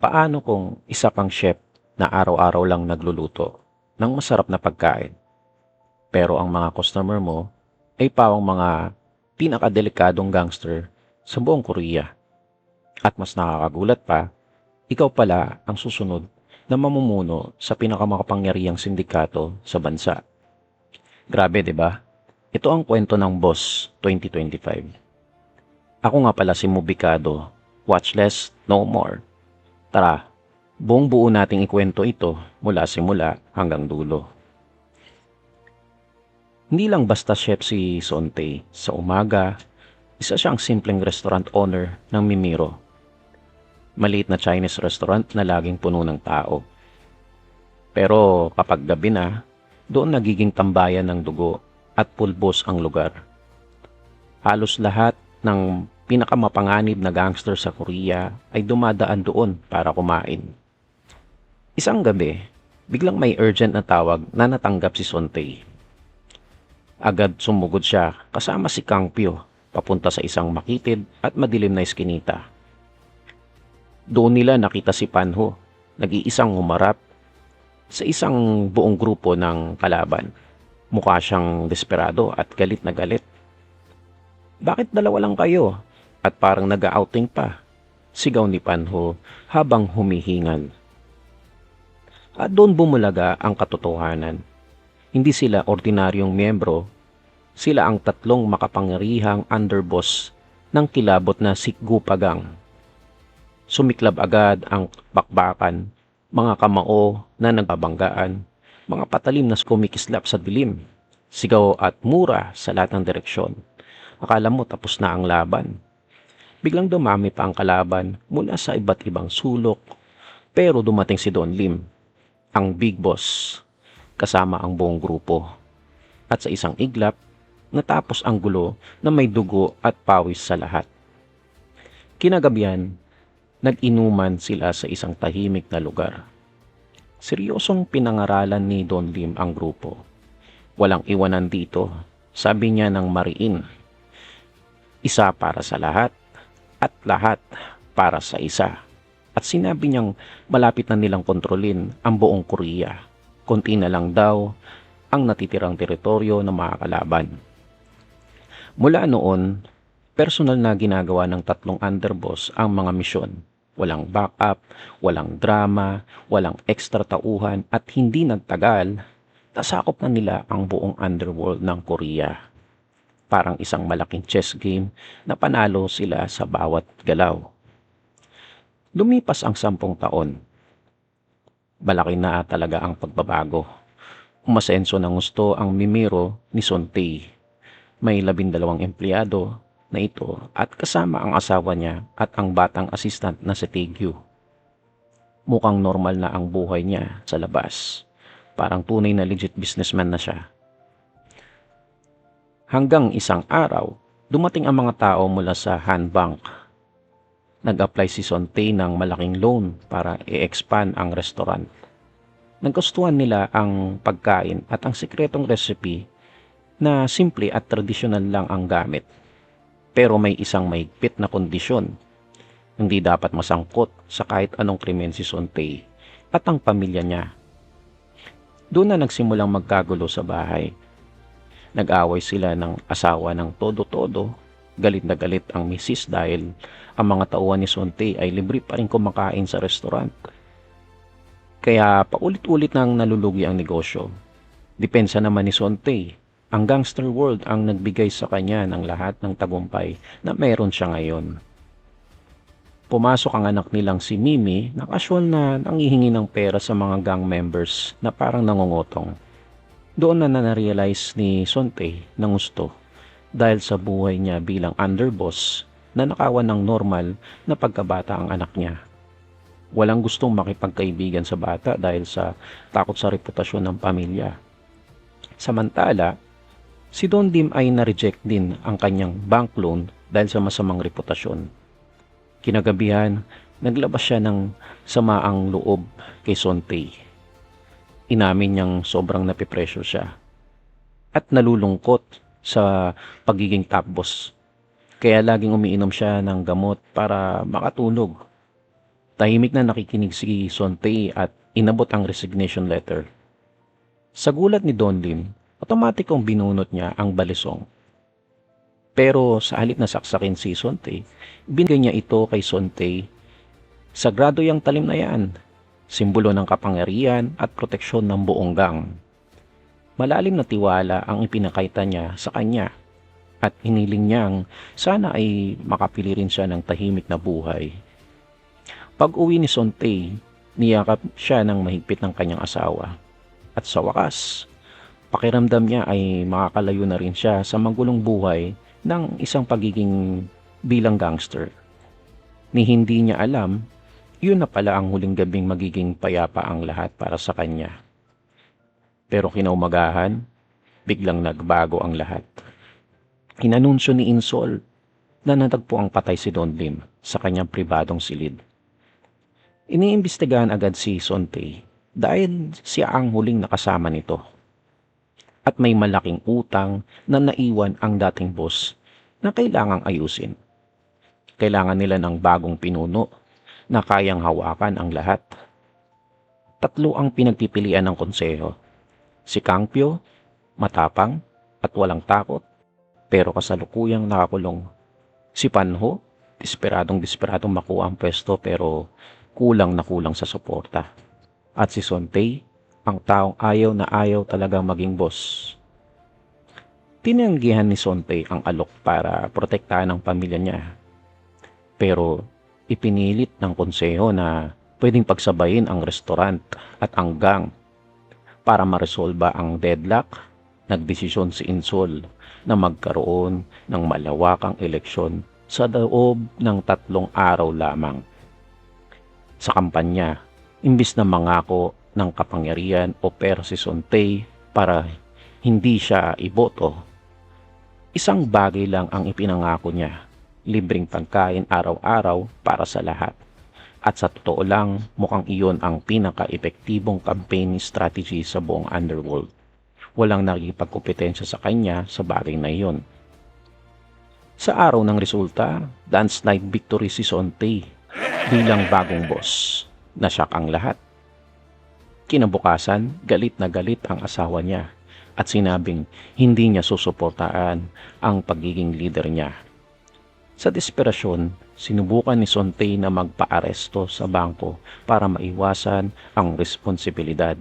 Paano kung isa kang chef na araw-araw lang nagluluto ng masarap na pagkain, pero ang mga customer mo ay pawang mga pinakadelikadong gangster sa buong Korea? At mas nakakagulat pa, ikaw pala ang susunod na mamumuno sa pinakamakapangyarihang sindikato sa bansa. Grabe, 'di ba? Ito ang kwento ng Boss 2025. Ako nga pala si Mubikado. Watch less, no more. Tara, buong buo nating ikwento ito mula simula hanggang dulo. Hindi lang basta chef si Sonte. Sa umaga, isa siyang simpleng restaurant owner ng Mimiro. Maliit na Chinese restaurant na laging puno ng tao. Pero kapag gabi na, doon nagiging tambayan ng dugo at pulbos ang lugar. Halos lahat ng pinakamapanganib na gangster sa Korea ay dumadaan doon para kumain. Isang gabi, biglang may urgent na tawag na natanggap si Sonte. Agad sumugod siya kasama si Kang Pyo papunta sa isang makitid at madilim na eskinita. Doon nila nakita si Panho, nag-iisang humarap sa isang buong grupo ng kalaban. Mukha siyang desperado at galit na galit. "Bakit dalawa lang kayo? At parang nag-outing pa?" sigaw ni Panho habang humihingal. At doon bumulaga ang katotohanan. Hindi sila ordinaryong miyembro, sila ang tatlong makapangyarihang underboss ng kilabot na Sikgupagang. Sumiklab agad ang bakbakan, mga kamao na nagbabanggaan, mga patalim na kumikislap sa dilim, sigaw at mura sa lahat ng direksyon. Akala mo tapos na ang laban. Biglang dumami pa ang kalaban mula sa iba't ibang sulok, pero dumating si Don Lim, ang big boss, kasama ang buong grupo. At sa isang iglap, natapos ang gulo na may dugo at pawis sa lahat. Kinagabihan, nag-inuman sila sa isang tahimik na lugar. Seryosong pinangaralan ni Don Lim ang grupo. "Walang iwanan dito," sabi niya ng mariin. "Isa para sa lahat at lahat para sa isa." At sinabi niyang malapit na nilang kontrolin ang buong Korea. Konti na lang daw ang natitirang teritoryo ng mga kalaban. Mula noon, personal na ginagawa ng tatlong underboss ang mga misyon. Walang backup, walang drama, walang ekstra tauhan at hindi nagtagal, nasakop na nila ang buong underworld ng Korea. Parang isang malaking chess game na panalo sila sa bawat galaw. Lumipas ang 10 taon. Malaki na talaga ang pagbabago. Umasenso ng gusto ang Mimiro ni Sonte. May 12 empleyado na ito at kasama ang asawa niya at ang batang assistant na si Taegyu. Mukhang normal na ang buhay niya sa labas. Parang tunay na legit businessman na siya. Hanggang isang araw, dumating ang mga tao mula sa Han Bank. Nag-apply si Sonte ng malaking loan para i-expand ang restaurant. Nagustuhan nila ang pagkain at ang sikretong recipe na simple at tradisyonal lang ang gamit. Pero may isang mahigpit na kondisyon. Hindi dapat masangkot sa kahit anong krimen si Sonte at ang pamilya niya. Doon na nagsimulang magkagulo sa bahay. Nag-away sila ng asawa ng todo-todo. Galit na galit ang misis dahil ang mga tauhan ni Sonte ay libre pa rin kumakain sa restaurant. Kaya paulit-ulit nang nalulugi ang negosyo. Depensa naman ni Sonte. Ang gangster world ang nagbigay sa kanya ng lahat ng tagumpay na meron siya ngayon. Pumasok ang anak nilang si Mimi na casual na nangihingi ng pera sa mga gang members na parang nangungutong. Doon na na-realize ni Sonte na gusto dahil sa buhay niya bilang underboss na nakawan ng normal na pagkabata ang anak niya. Walang gustong makipagkaibigan sa bata dahil sa takot sa reputasyon ng pamilya. Samantala, si Don Lim ay na-reject din ang kanyang bank loan dahil sa masamang reputasyon. Kinagabihan, naglabas siya ng samaang loob kay Sonte. Inamin niyang sobrang napipressure siya at nalulungkot sa pagiging top boss. Kaya laging umiinom siya ng gamot para makatulog. Tahimik na nakikinig si Sontae at inabot ang resignation letter. Sa gulat ni Don Lim, otomatikong binunot niya ang balisong. Pero sa halip na saksakin si Sontae, binigay niya ito kay Sontae. Sagrado yang talim na yan, simbolo ng kapangyarihan at proteksyon ng buong gang. Malalim na tiwala ang ipinakita niya sa kanya at hiniling niyang sana ay makapili rin siya ng tahimik na buhay. Pag-uwi ni Sontae, niyakap siya ng mahigpit ng kanyang asawa. At sa wakas, pakiramdam niya ay makakalayo na rin siya sa magulong buhay ng isang pagiging bilang gangster. Ni hindi niya alam, yun na pala ang huling gabing magiging payapa ang lahat para sa kanya. Pero kinaumagahan, biglang nagbago ang lahat. Inanunsyo ni Insol na natagpo ang patay si Don Lim sa kanyang pribadong silid. Iniimbestigahan agad si Sontae dahil siya ang huling nakasama nito. At may malaking utang na naiwan ang dating boss na kailangang ayusin. Kailangan nila ng bagong pinuno na kayang hawakan ang lahat. Tatlo ang pinagpipilian ng konseho. Si Kang Pyo, matapang at walang takot, pero kasalukuyang nakakulong. Si Panho, desperadong makuha ang pwesto pero kulang na kulang sa suporta. At si Sontae, ang taong ayaw na ayaw talagang maging boss. Tinanggihan ni Sontae ang alok para protektahan ang pamilya niya. Pero ipinilit ng konseho na pwedeng pagsabayin ang restaurant at ang gang para maresolba ang deadlock. Nagdesisyon si Insol na magkaroon ng malawakang eleksyon sa loob ng 3 araw lamang. Sa kampanya, imbis na mangako ng kapangyarihan o pera si Sontae para hindi siya iboto, isang bagay lang ang ipinangako niya, libreng pagkain araw-araw para sa lahat. At sa totoo lang, mukhang iyon ang pinaka-epektibong campaign strategy sa buong underworld. Walang nakikipagkompetensya sa kanya sa bagay na iyon. Sa araw ng resulta, landslide victory si Sontae bilang bagong boss. Nasyak ang lahat. Kinabukasan, galit na galit ang asawa niya at sinabing hindi niya susuportaan ang pagiging leader niya. Sa desperasyon, sinubukan ni Sontae na magpaaresto sa bangko para maiwasan ang responsibilidad.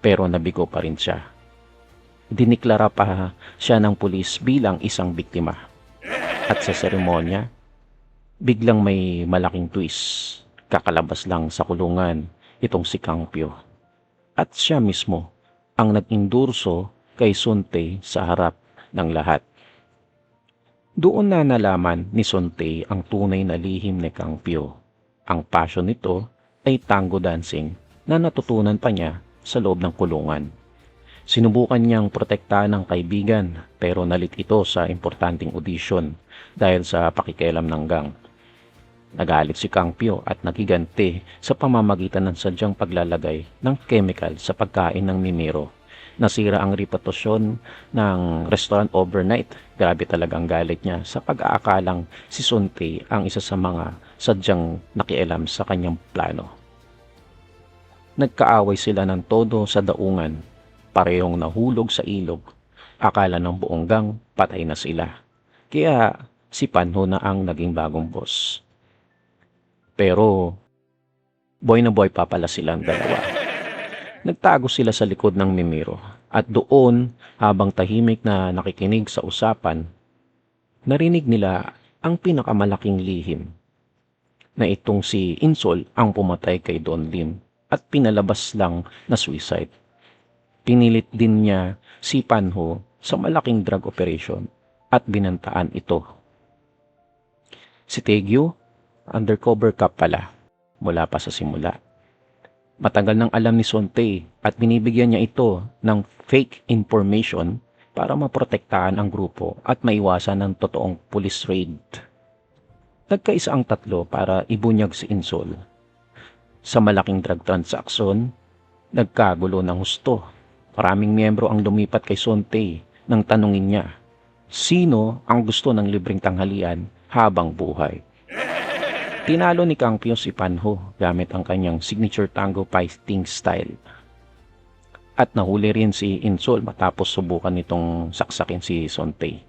Pero nabigo pa rin siya. Diniklara pa siya ng pulis bilang isang biktima. At sa seremonya, biglang may malaking twist. Kakalabas lang sa kulungan itong si Kang Pyo. At siya mismo ang nag-endorso kay Sontae sa harap ng lahat. Doon na nalaman ni Sontae ang tunay na lihim ni Kang Pyo. Ang passion nito ay tango dancing na natutunan pa niya sa loob ng kulungan. Sinubukan niyang protektahan ng kaibigan pero nalit ito sa importanteng audition dahil sa pakikialam ng gang. Nagalit si Kang Pyo at nagiganti sa pamamagitan ng sadyang paglalagay ng chemical sa pagkain ng Mimiro. Nasira ang reputasyon ng restaurant overnight. Grabe talagang galit niya sa pag-aakalang si Sontae ang isa sa mga sadyang nakialam sa kanyang plano. Nagkaaway sila ng todo sa daungan. Parehong nahulog sa ilog. Akala ng buong gang patay na sila. Kaya si Panho na ang naging bagong boss. Pero boy na boy pa pala silang dalawa. Nagtago sila sa likod ng Mimiro at doon habang tahimik na nakikinig sa usapan, narinig nila ang pinakamalaking lihim na itong si Insol ang pumatay kay Don Lim at pinalabas lang na suicide. Pinilit din niya si Panho sa malaking drug operation at binantaan ito. Si Taegyo, undercover cop pala mula pa sa simula. Matagal nang alam ni Sontae at binibigyan niya ito ng fake information para maprotektahan ang grupo at maiwasan ng totoong police raid. Nagkaisa ang tatlo para ibunyag si Insol. Sa malaking drug transaction, nagkagulo ng husto. Maraming miyembro ang lumipat kay Sontae nang tanungin niya, sino ang gusto ng libreng tanghalian habang buhay? Tinalo ni Kang Pyo si Panho gamit ang kanyang signature tango fighting style. At nahuli rin si Insol matapos subukan nitong saksakin si Son Tae.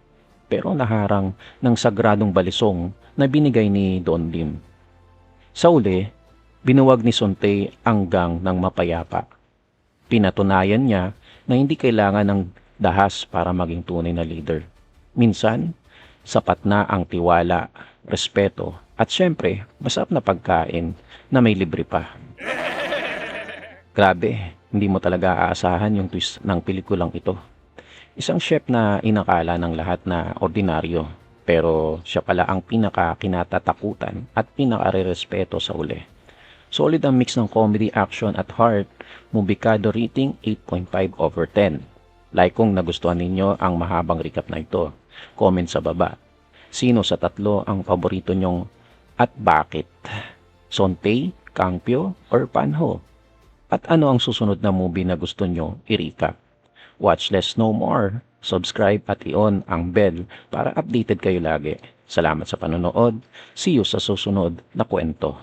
Pero naharang ng sagradong balisong na binigay ni Don Lim. Sa uli, binuwag ni Son Tae ang gang ng mapayapa. Pinatunayan niya na hindi kailangan ng dahas para maging tunay na leader. Minsan, sapat na ang tiwala, respeto, at syempre, masarap na pagkain na may libre pa. Grabe, hindi mo talaga aasahan yung twist ng pelikulang ito. Isang chef na inakala ng lahat na ordinaryo, pero siya pala ang pinaka-kinatatakutan at pinaka-respeto sa uli. Solid ang mix ng comedy, action at heart, Mubikado rating 8.5/10. Like kung nagustuhan ninyo ang mahabang recap na ito. Comment sa baba. Sino sa tatlo ang paborito nyong at bakit? Son Tae, Kang Pyo, or Panho? At ano ang susunod na movie na gusto nyo i-recap? Watch less, know more. Subscribe at i-on ang bell para updated kayo lagi. Salamat sa panonood. See you sa susunod na kwento.